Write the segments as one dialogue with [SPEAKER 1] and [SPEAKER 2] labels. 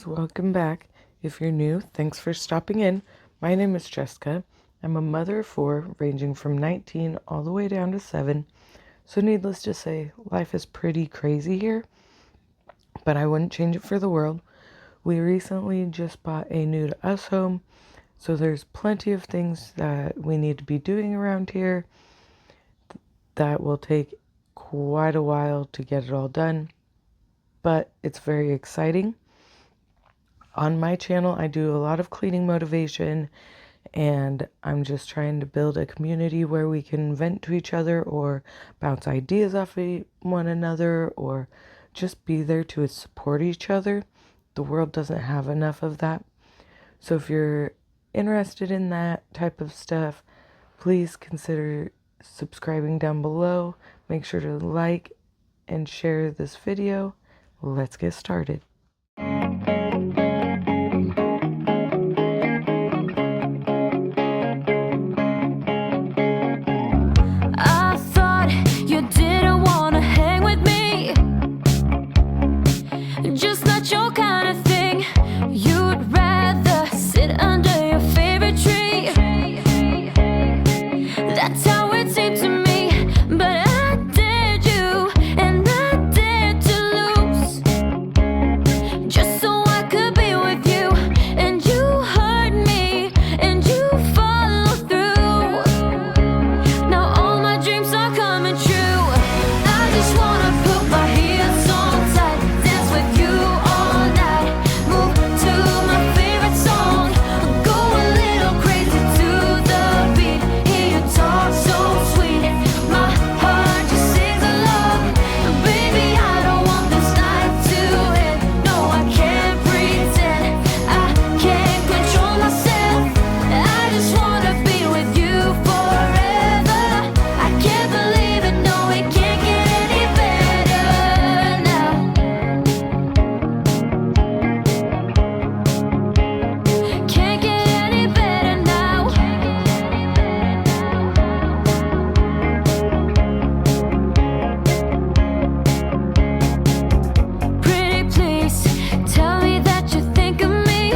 [SPEAKER 1] welcome back. If you're new, thanks for stopping in. My name is Jessica. I'm a mother of 4, ranging from 19 all the way down to 7. So needless to say, life is pretty crazy here, but I wouldn't change it for the world. We recently just bought a new to us home, so there's plenty of things that we need to be doing around here that will take quite a while to get it all done, but it's very exciting. On my channel, I do a lot of cleaning motivation, and I'm just trying to build a community where we can vent to each other or bounce ideas off of one another or just be there to support each other. The world doesn't have enough of that. So if you're interested in that type of stuff, please consider subscribing down below. Make sure to like and share this video. Let's get started.
[SPEAKER 2] Just not your kind of thing. You'd rather sit under your favorite tree. That's how it seemed to me. But I dared you, and I dared to lose, just so I could be with you. And you hurt me, and you follow through. Now all my dreams are coming true. I just wanna put my heels on tight, dance with you all night, move to my favorite song, go a little crazy to the beat, hear you talk so sweet, my heart just sings along. Baby, I don't want this night to end. No, I can't pretend, I can't control myself. I just wanna be with you forever. I can't believe it, no, it can't get any better now. Can't get any better now. Pretty please, tell me that you think of me,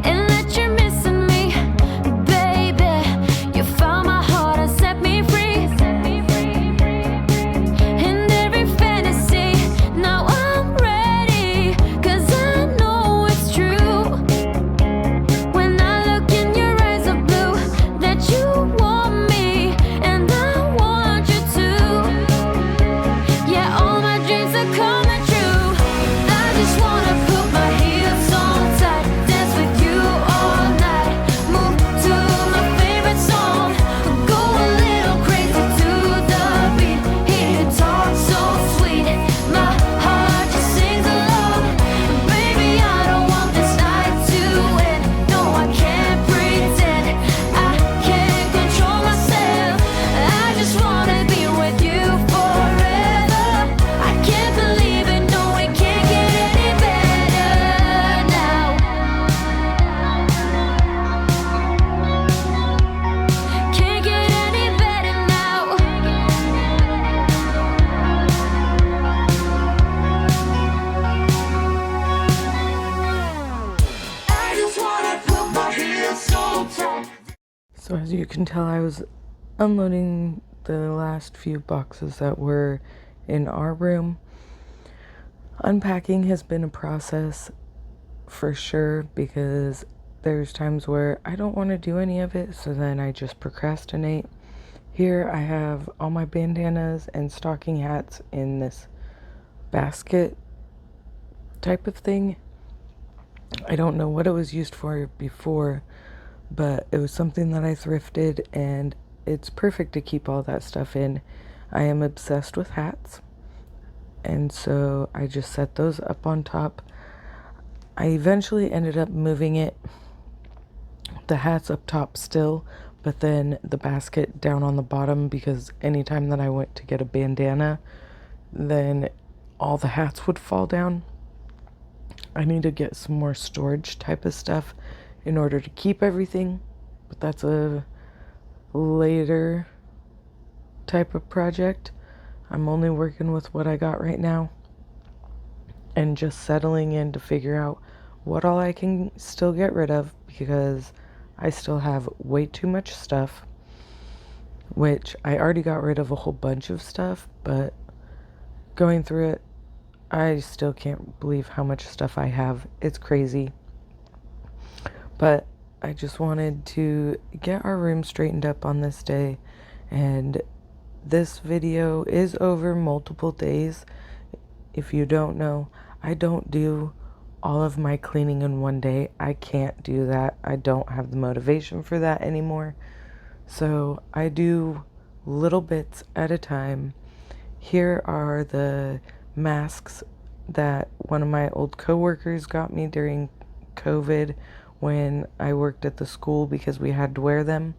[SPEAKER 2] and that you're missing me. Baby, you found my heart and set me free. In every fantasy, now I'm ready, 'cause I know it's true. When I look in your eyes of blue, that you want me, and I want you too. Yeah, all my dreams are coming true. I just wanna put my heels on tight, dance with you all night, move to my favorite song, go a little crazy to the beat, hear you talk so sweet, my heart just sings along. Baby, I don't want this night to end. No, I can't pretend, I can't control myself. I just wanna be with you forever. I can't believe it, no, it can't get any better now. Can't get any better now. I just wanna put my heels so tight.
[SPEAKER 1] So as you can tell, I was unloading the last few boxes that were in our room. Unpacking has been a process for sure, because there's times where I don't want to do any of it, so then I just procrastinate. Here I have all my bandanas and stocking hats in this basket type of thing. I don't know what it was used for before, but it was something that I thrifted, and it's perfect to keep all that stuff in. I am obsessed with hats, and so I just set those up on top. I eventually ended up moving the hats up top still, but then the basket down on the bottom, because anytime that I went to get a bandana, then all the hats would fall down. I need to get some more storage type of stuff in order to keep everything, but that's a later type of project. I'm only working with what I got right now. and just settling in to figure out what all I can still get rid of, because I still have way too much stuff, which I already got rid of a whole bunch of stuff, but going through it, I still can't believe how much stuff I have. It's crazy. But I just wanted to get our room straightened up on this day, and this video is over multiple days. If you don't know, I don't do all of my cleaning in one day. I can't do that. I don't have the motivation for that anymore. So I do little bits at a time. Here are the masks that one of my old coworkers got me during COVID when I worked at the school because we had to wear them.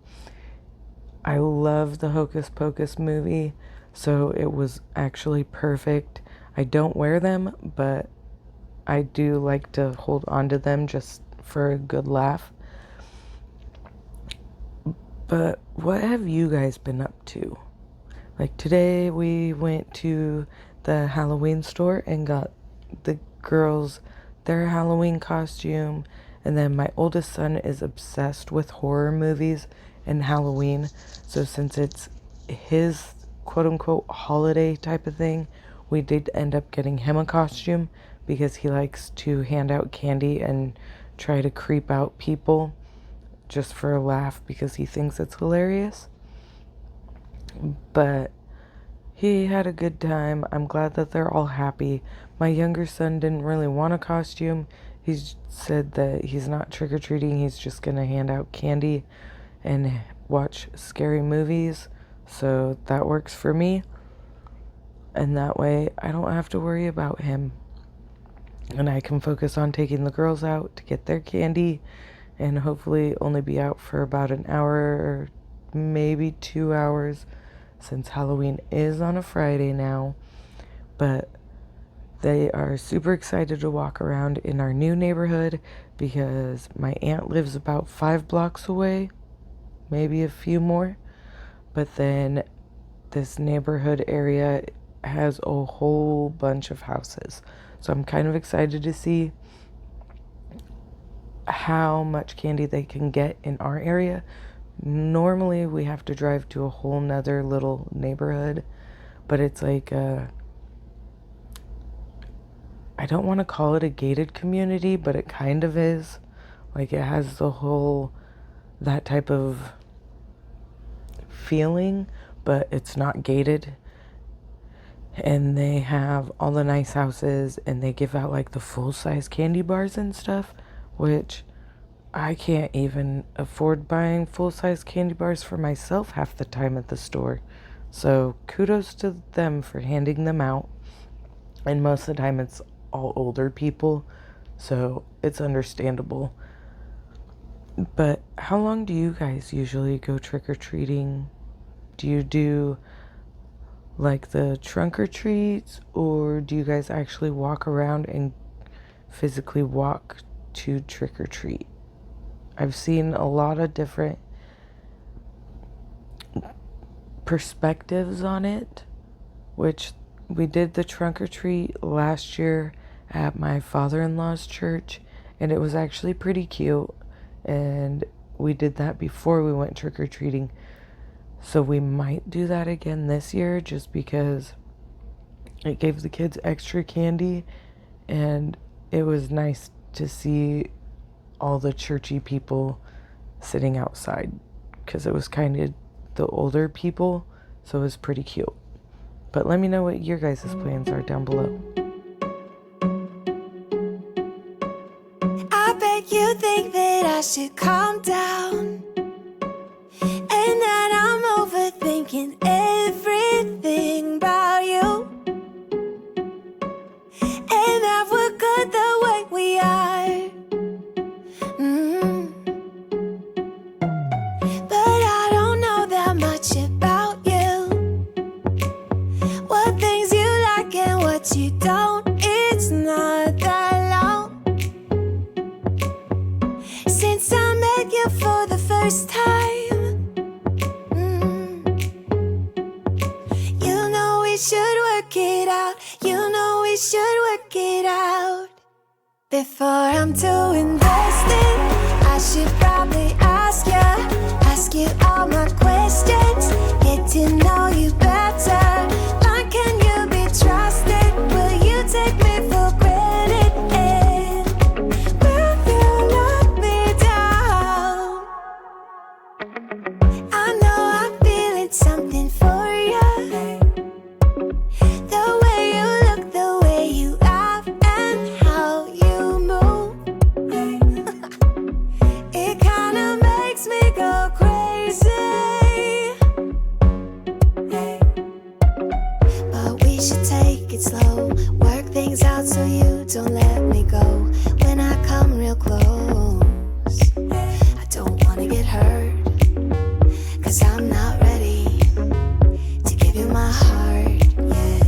[SPEAKER 1] I love the Hocus Pocus movie, so it was actually perfect. I don't wear them, but I do like to hold on to them just for a good laugh. But what have you guys been up to? Like today we went to the Halloween store and got the girls their Halloween costume, and then my oldest son is obsessed with horror movies and Halloween, so since it's his quote-unquote holiday type of thing, we did end up getting him a costume because he likes to hand out candy and try to creep out people just for a laugh because he thinks it's hilarious. But he had a good time. I'm glad that they're all happy. My younger son didn't really want a costume. He said that he's not trick-or-treating. He's just going to hand out candy and watch scary movies. So that works for me. And that way I don't have to worry about him. And I can focus on taking the girls out to get their candy and hopefully only be out for about an hour or maybe 2 hours, since Halloween is on a Friday now. But they are super excited to walk around in our new neighborhood because my aunt lives about 5 blocks away, maybe a few more. But then this neighborhood area has a whole bunch of houses. So I'm kind of excited to see how much candy they can get in our area. Normally we have to drive to a whole nother little neighborhood, but it's like I don't want to call it a gated community, but it kind of is. Like it has the whole, that type of feeling, but it's not gated. And they have all the nice houses, and they give out like the full-size candy bars and stuff, which I can't even afford buying full-size candy bars for myself half the time at the store. So kudos to them for handing them out. And most of the time it's all older people, so it's understandable. But how long do you guys usually go trick-or-treating? Do you do like the trunk or treats, or do you guys actually walk around and physically walk to trick or treat? I've seen a lot of different perspectives on it, which we did the trunk or treat last year at my father-in-law's church, and it was actually pretty cute, and we did that before we went trick-or-treating. So we might do that again this year just because it gave the kids extra candy, and it was nice to see all the churchy people sitting outside because it was kind of the older people, so it was pretty cute. But let me know what your guys' plans are down below.
[SPEAKER 2] I bet you think that I should calm down, and that I'm overthinking everything about you, and that we're good the way we are. But I don't know that much about you, what things you like and what you don't. It's not that long since I met you for the first time. You know we should work it out. You know we should work it out. Before I'm too invested, I should probably ask you all my questions, get to know you better. Like, can you be trusted? Will you take me for granted? And will you let me down? I know I'm feeling something for you. The way you look, the way you laugh, and how you move. It kinda makes me go crazy. But we should take it slow, work things out so you don't let me go. When I come real close, I don't wanna get hurt, 'cause I'm not ready to give you my heart yet.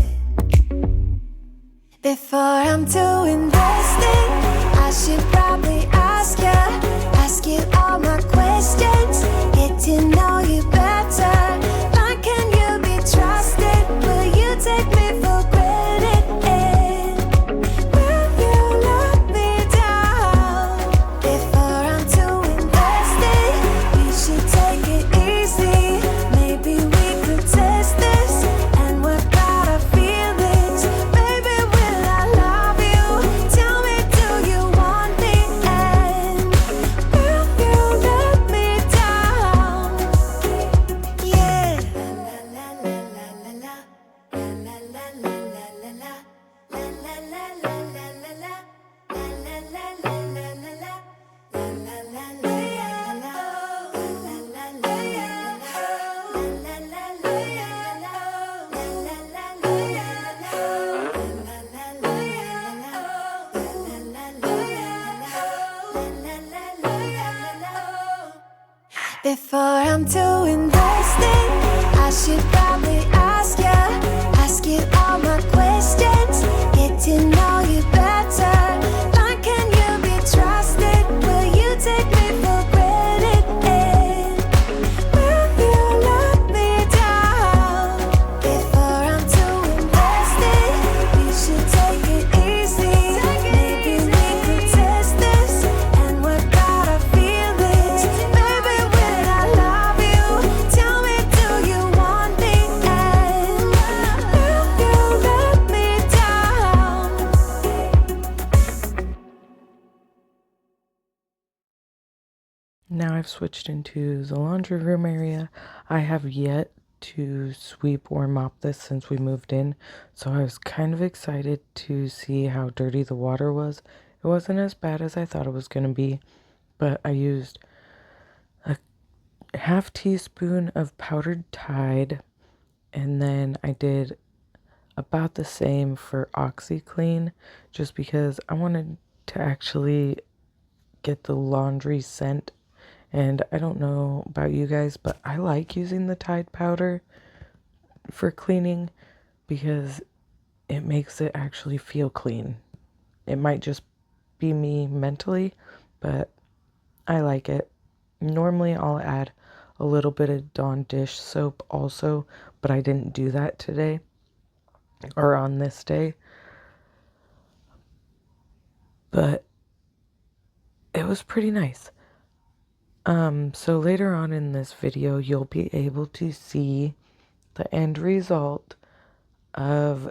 [SPEAKER 2] Before I'm too invested, I should probably ask you all my questions, get to know you better. Like, can you be trusted? Will you take me for granted? And will you let me down? Before I'm too invested, we should take it easy. Maybe we could test this and work out our feelings. Baby, will I love you? Tell me, do you want me? And will you let me down? Yeah. La la la la la la. La la la la la la la. La la la la la la la. La la la la la la la. La la la la la la. La la la la la la. La la la la la la. La la la la la la. La la la la la la. La la la la la la. La la la la la la. Before I'm too invested, I should probably ask you all my questions, get to know you better. Like, can you be trusted? Will you take me for granted? And will you let me down? Before I'm too invested, we should take it easy. Maybe we could test this and work out our feelings. Baby, will I love you? Tell me, do you want me? And will you let me down?
[SPEAKER 1] Now I've switched into the laundry room area. I have yet to sweep or mop this since we moved in, so I was kind of excited to see how dirty the water was. It wasn't as bad as I thought it was going to be, but I used a half teaspoon of powdered Tide, and then I did about the same for OxyClean, just because I wanted to actually get the laundry scent. And I don't know about you guys, but I like using the Tide powder for cleaning because it makes it actually feel clean. It might just be me mentally, but I like it. Normally I'll add a little bit of Dawn dish soap also, but I didn't do that today or on this day. But it was pretty nice. So later on in this video, you'll be able to see the end result of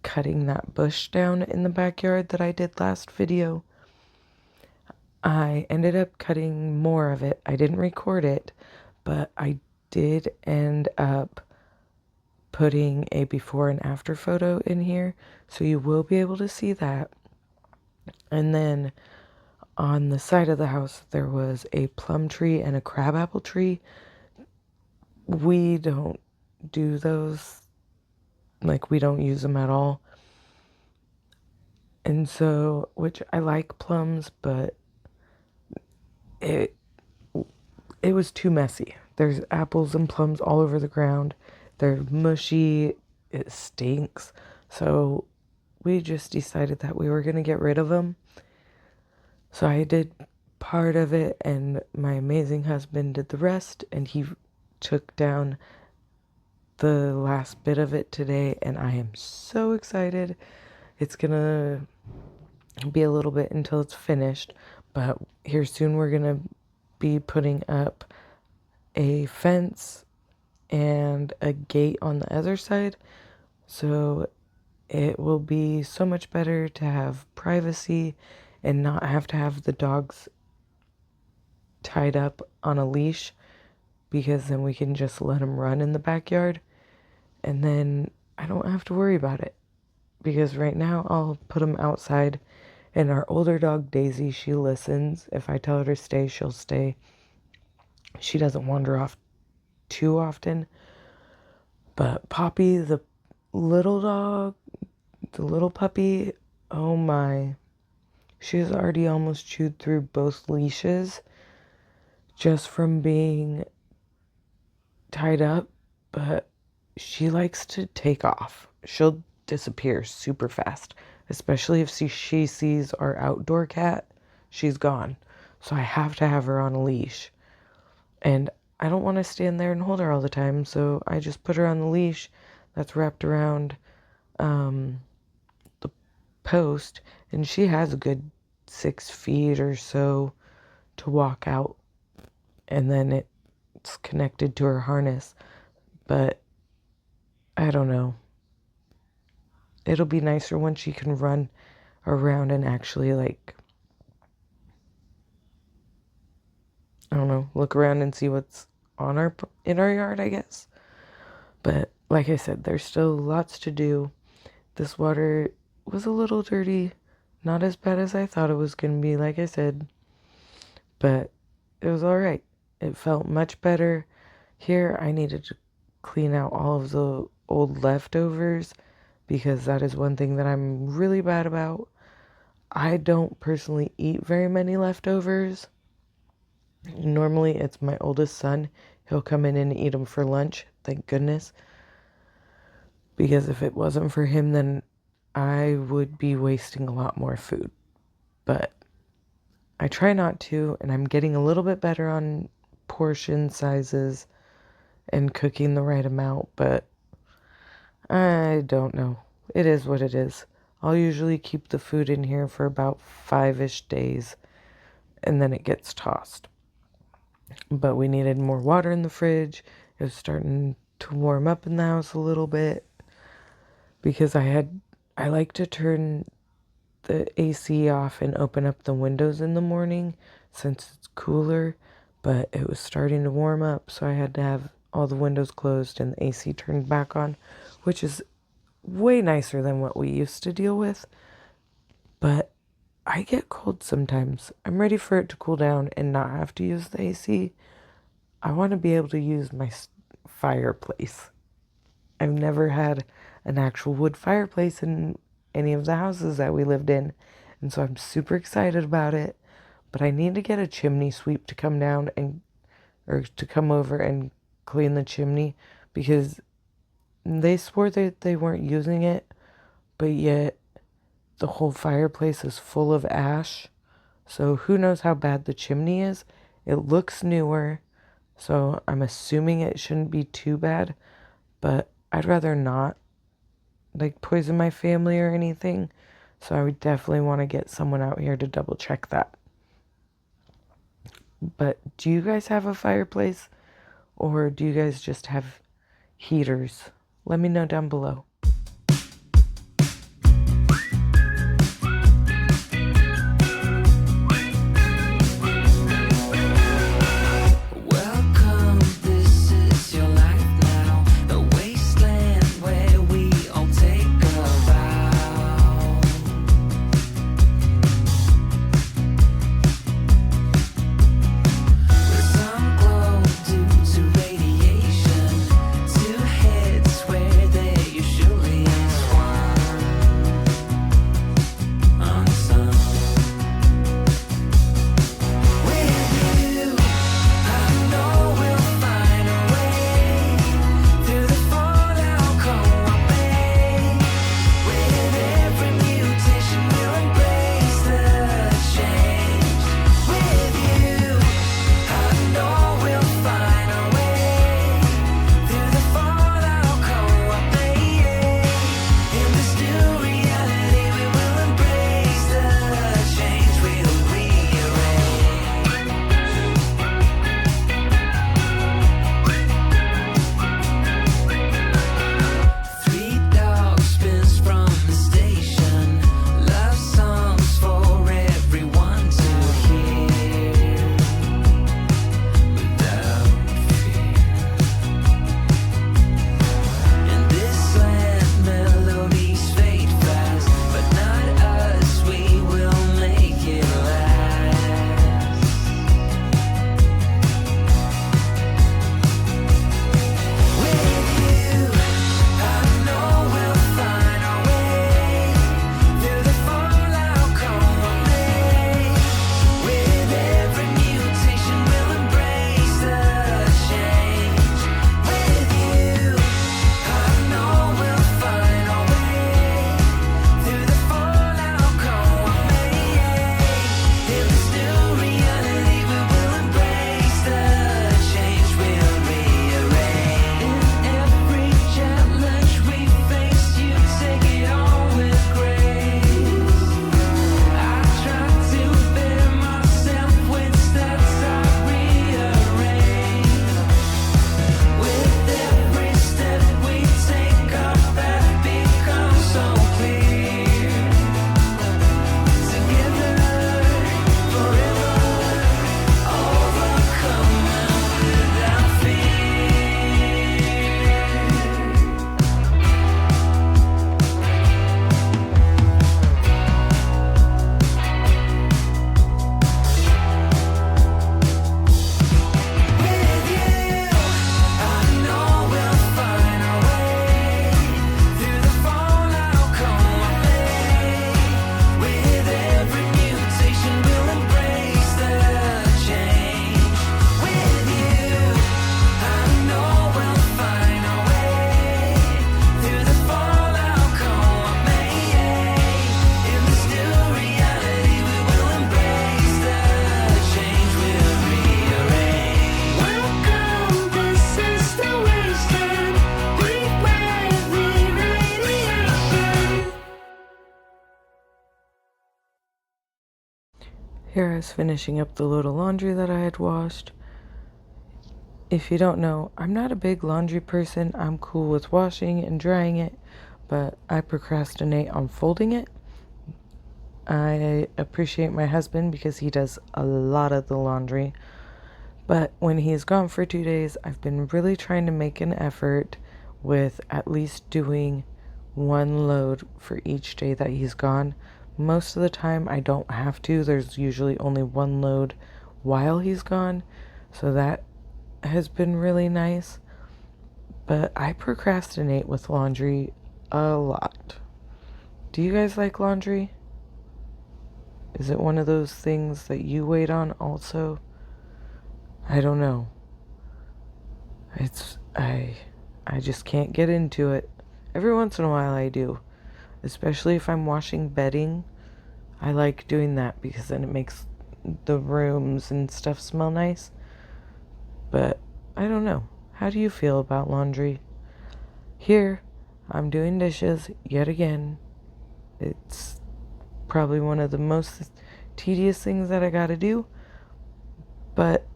[SPEAKER 1] cutting that bush down in the backyard that I did last video. I ended up cutting more of it. I didn't record it, but I did end up putting a before and after photo in here, so you will be able to see that. And then on the side of the house, there was a plum tree and a crabapple tree. We don't do those, like, we don't use them at all. And so, which I like plums, but it was too messy. There's apples and plums all over the ground. They're mushy. It stinks. So we just decided that we were going to get rid of them. So I did part of it, and my amazing husband did the rest, and he took down the last bit of it today, and I am so excited. It's gonna be a little bit until it's finished, but here soon we're gonna be putting up a fence and a gate on the other side, so it will be so much better to have privacy and not have to have the dogs tied up on a leash, because then we can just let them run in the backyard and then I don't have to worry about it, because right now I'll put them outside. And our older dog, Daisy, she listens. If I tell her to stay, she'll stay. She doesn't wander off too often. But Poppy, the little dog, the little puppy, oh my. She's already almost chewed through both leashes just from being tied up. But she likes to take off. She'll disappear super fast, especially if she sees our outdoor cat. She's gone. So I have to have her on a leash. And I don't want to stand there and hold her all the time, so I just put her on the leash that's wrapped around the post, and she has a good 6 feet or so to walk out, and then it's connected to her harness. But I don't know. It'll be nicer when she can run around and actually, like, I don't know, look around and see what's in our yard, I guess. But like I said, there's still lots to do. This water was a little dirty, not as bad as I thought it was going to be, like I said, but it was all right. It felt much better. Here, I needed to clean out all of the old leftovers, because that is one thing that I'm really bad about. I don't personally eat very many leftovers. Normally, it's my oldest son. He'll come in and eat them for lunch, thank goodness. Because if it wasn't for him, then I would be wasting a lot more food. But I try not to, and I'm getting a little bit better on portion sizes and cooking the right amount, but I don't know. It is what it is. I'll usually keep the food in here for about 5-ish days, and then it gets tossed. But we needed more water in the fridge. It was starting to warm up in the house a little bit, because I like to turn the AC off and open up the windows in the morning since it's cooler, but it was starting to warm up, so I had to have all the windows closed and the AC turned back on, which is way nicer than what we used to deal with. But I get cold sometimes. I'm ready for it to cool down and not have to use the AC. I want to be able to use my fireplace. I've never had an actual wood fireplace in any of the houses that we lived in, and so I'm super excited about it. But I need to get a chimney sweep to come down or to come over and clean the chimney, because they swore that they weren't using it, but yet the whole fireplace is full of ash. So who knows how bad the chimney is. It looks newer, so I'm assuming it shouldn't be too bad, but I'd rather not, like, poison my family or anything. So I would definitely want to get someone out here to double check that. But do you guys have a fireplace, or do you guys just have heaters? Let me know down below.
[SPEAKER 2] Welcome, this is your life now, a wasteland where we all take a vow. With some glow due to radiation, two heads where there you should
[SPEAKER 1] Here I was finishing up the load of laundry that I had washed. If you don't know, I'm not a big laundry person. I'm cool with washing and drying it, but I procrastinate on folding it. I appreciate my husband because he does a lot of the laundry. But when he's gone for 2 days, I've been really trying to make an effort with at least doing one load for each day that he's gone. Most of the time, I don't have to. There's usually only one load while he's gone. So that has been really nice. But I procrastinate with laundry a lot. Do you guys like laundry? Is it one of those things that you wait on also? I don't know. I just can't get into it. Every once in a while I do. Especially if I'm washing bedding. I like doing that because then it makes the rooms and stuff smell nice. But I don't know. How do you feel about laundry? Here, I'm doing dishes yet again. It's probably one of the most tedious things that I gotta do. But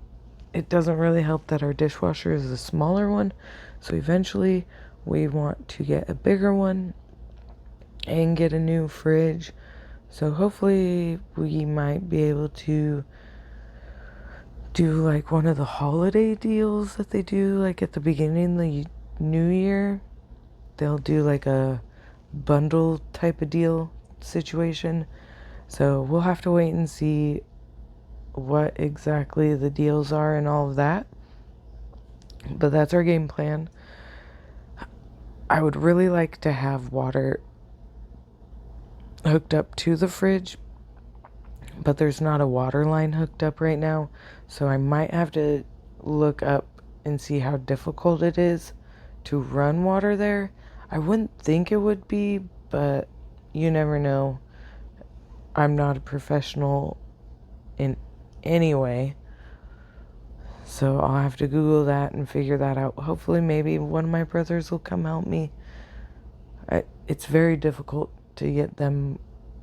[SPEAKER 1] it doesn't really help that our dishwasher is a smaller one. So eventually we want to get a bigger one and get a new fridge. So hopefully we might be able to do like one of the holiday deals that they do like at the beginning of the new year. They'll do like a bundle type of deal situation. So we'll have to wait and see what exactly the deals are and all of that. But that's our game plan. I would really like to have water hooked up to the fridge, but there's not a water line hooked up right now. So I might have to look up and see how difficult it is to run water there. I wouldn't think it would be, but you never know. I'm not a professional in any way. So I'll have to Google that and figure that out. Hopefully maybe one of my brothers will come help me. It's very difficult to get them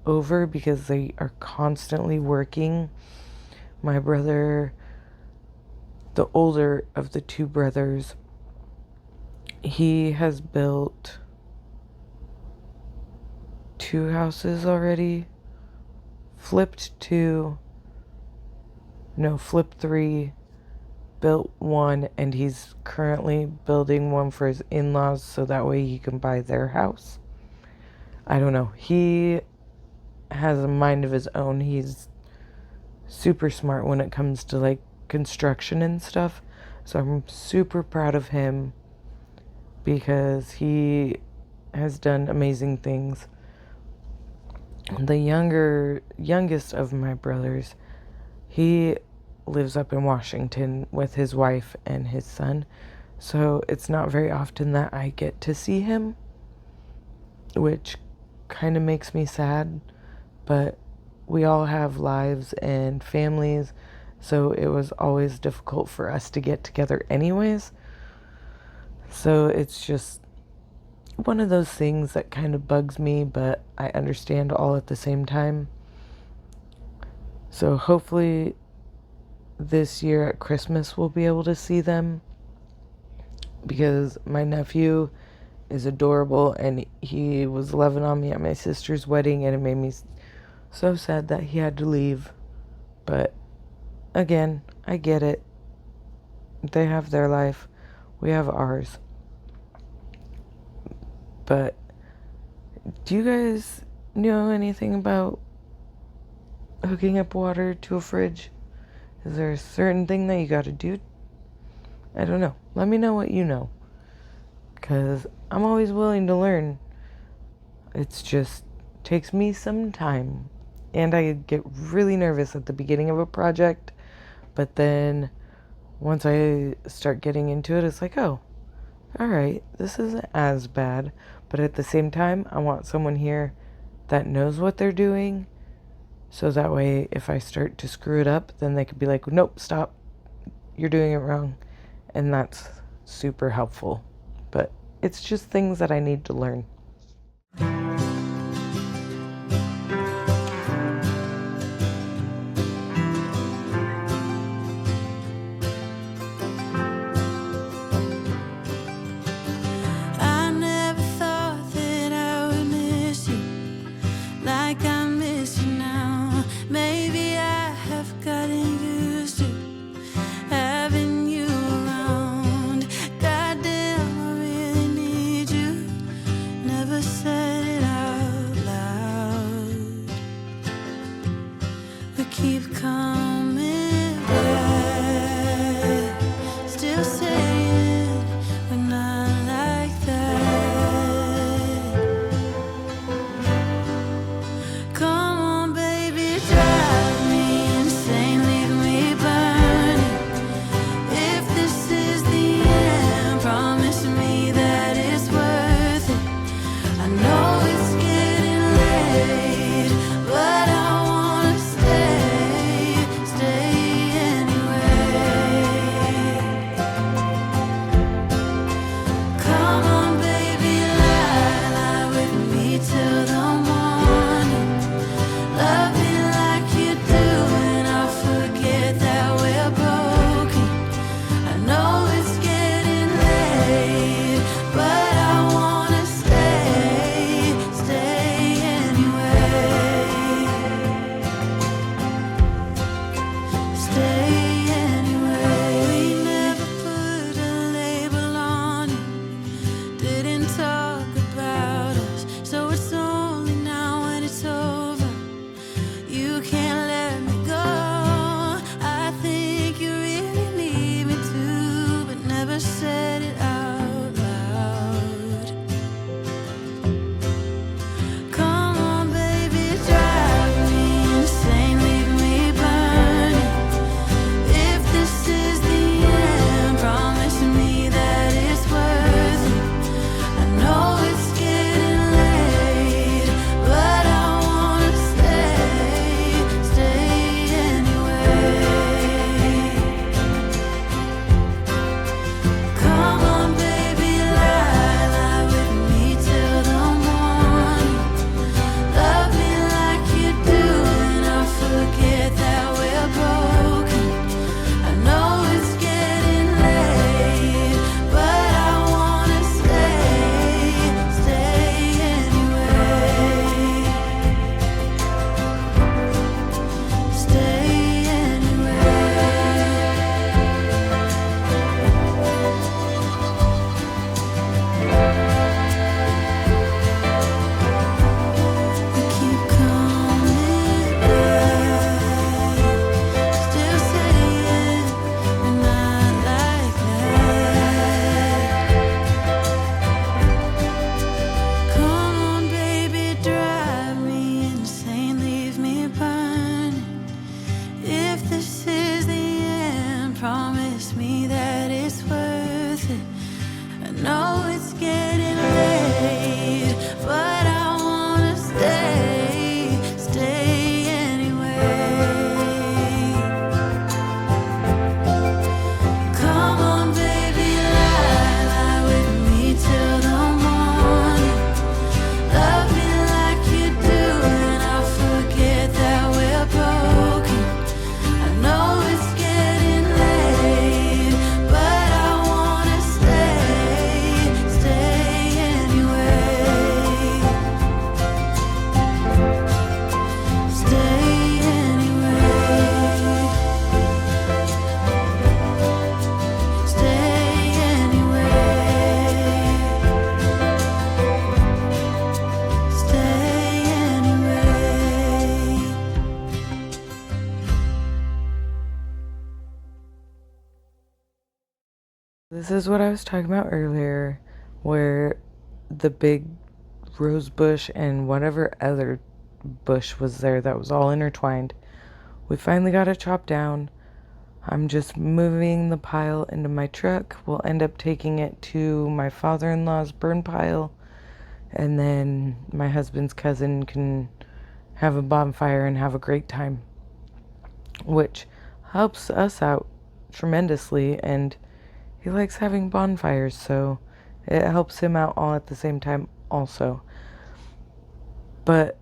[SPEAKER 1] over because they are constantly working. My brother, the older of the two brothers, he has built 2 houses already. Flipped 3, built 1, and he's currently building one for his in-laws so that way he can buy their house. I don't know. He has a mind of his own. He's super smart when it comes to like construction and stuff. So I'm super proud of him because he has done amazing things. The youngest of my brothers, he lives up in Washington with his wife and his son. So it's not very often that I get to see him, which kind of makes me sad. But we all have lives and families, so it was always difficult for us to get together anyways. So it's just one of those things that kind of bugs me, but I understand all at the same time. So hopefully this year at Christmas we'll be able to see them, because my nephew is adorable and he was loving on me at my sister's wedding, and it made me so sad that he had to leave. But again, I get it. They have their life. We have ours. But do you guys know anything about hooking up water to a fridge? Is there a certain thing that you gotta do? I don't know. Let me know what you know, because I'm always willing to learn. It's just takes me some time, and I get really nervous at the beginning of a project, but then once I start getting into it, it's like, oh, all right, this isn't as bad. But at the same time, I want someone here that knows what they're doing, so that way if I start to screw it up, then they could be like, nope, stop, you're doing it wrong. And that's super helpful. But it's just things that I need to learn. This is what I was talking about earlier, where the big rose bush and whatever other bush was there that was all intertwined. We finally got it chopped down. I'm just moving the pile into my truck. We'll end up taking it to my father-in-law's burn pile, and then my husband's cousin can have a bonfire and have a great time, which helps us out tremendously, and he likes having bonfires, so it helps him out all at the same time also. But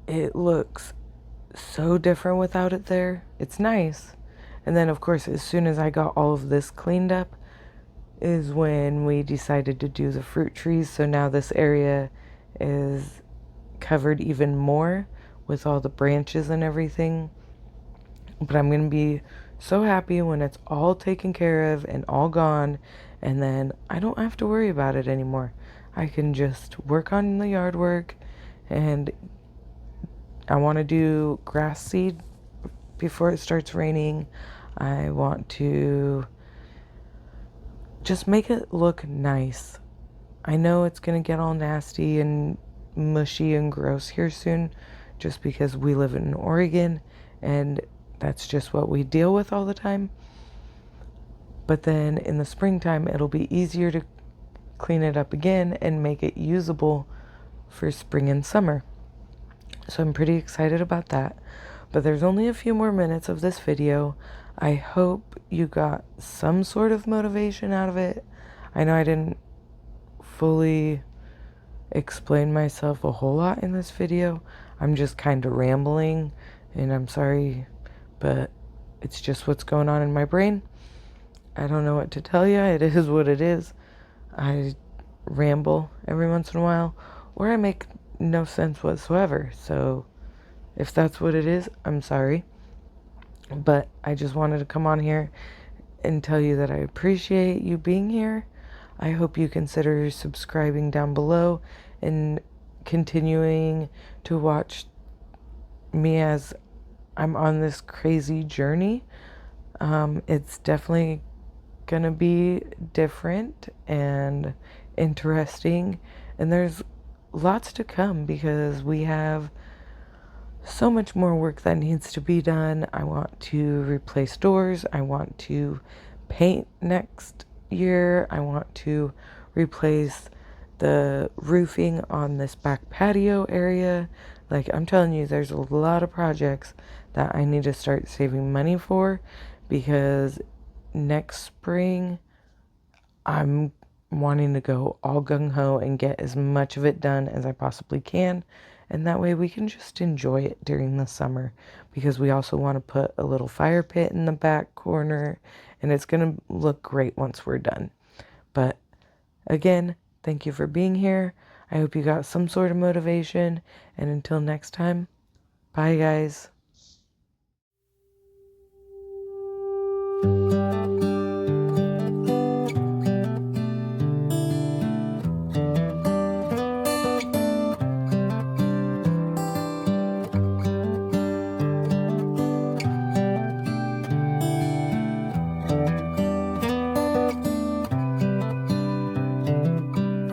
[SPEAKER 1] it looks so different without it there. It's nice. And then, of course, as soon as I got all of this cleaned up is when we decided to do the fruit trees. So now this area is covered even more with all the branches and everything. But I'm going to be so happy when it's all taken care of and all gone, and then I don't have to worry about it anymore. I can just work on the yard work, and I want to do grass seed before it starts raining. I want to just make it look nice. I know it's going to get all nasty and mushy and gross here soon, just because we live in Oregon and that's just what we deal with all the time. But then in the springtime, it'll be easier to clean it up again and make it usable for spring and summer. So I'm pretty excited about that. But there's only a few more minutes of this video. I hope you got some sort of motivation out of it. I know I didn't fully explain myself a whole lot in this video. I'm just kind of rambling, and I'm sorry, but it's just what's going on in my brain. I don't know what to tell you. It is what it is. I ramble every once in a while, or I make no sense whatsoever. So if that's what it is, I'm sorry. But I just wanted to come on here and tell you that I appreciate you being here. I hope you consider subscribing down below and continuing to watch me as I'm on this crazy journey. It's definitely gonna be different and interesting, and there's lots to come because we have so much more work that needs to be done. I want to replace doors. I want to paint next year. I want to replace the roofing on this back patio area. Like, I'm telling you, there's a lot of projects that I need to start saving money for, because next spring I'm wanting to go all gung-ho and get as much of it done as I possibly can, and that way we can just enjoy it during the summer, because we also want to put a little fire pit in the back corner, and it's going to look great once we're done. But again, thank you for being here. I hope you got some sort of motivation, and until next time, bye guys.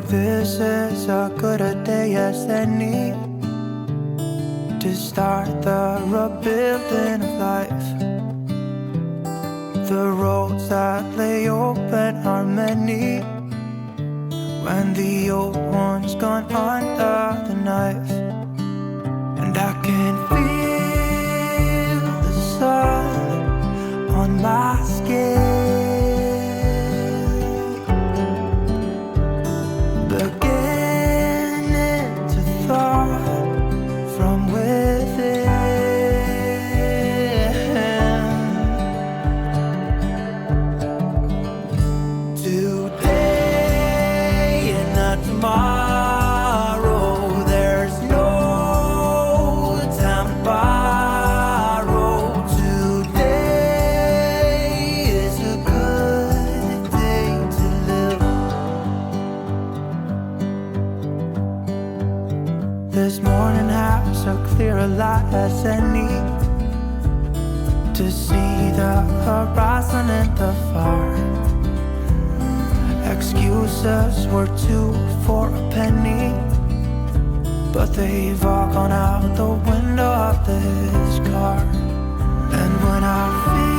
[SPEAKER 3] This is as good a day as any to start the rebuilding of life. The roads that lay open are many when the old one's gone under the knife. And I can feel the sun on my skin, beginning to thaw from within. Today and not tomorrow, there's no time to borrow. Today is a good day to live. This morning has so clear a light as any to see the horizon in the far. excuses were 2 for a penny, but they've all gone out the window of this car. And when I feel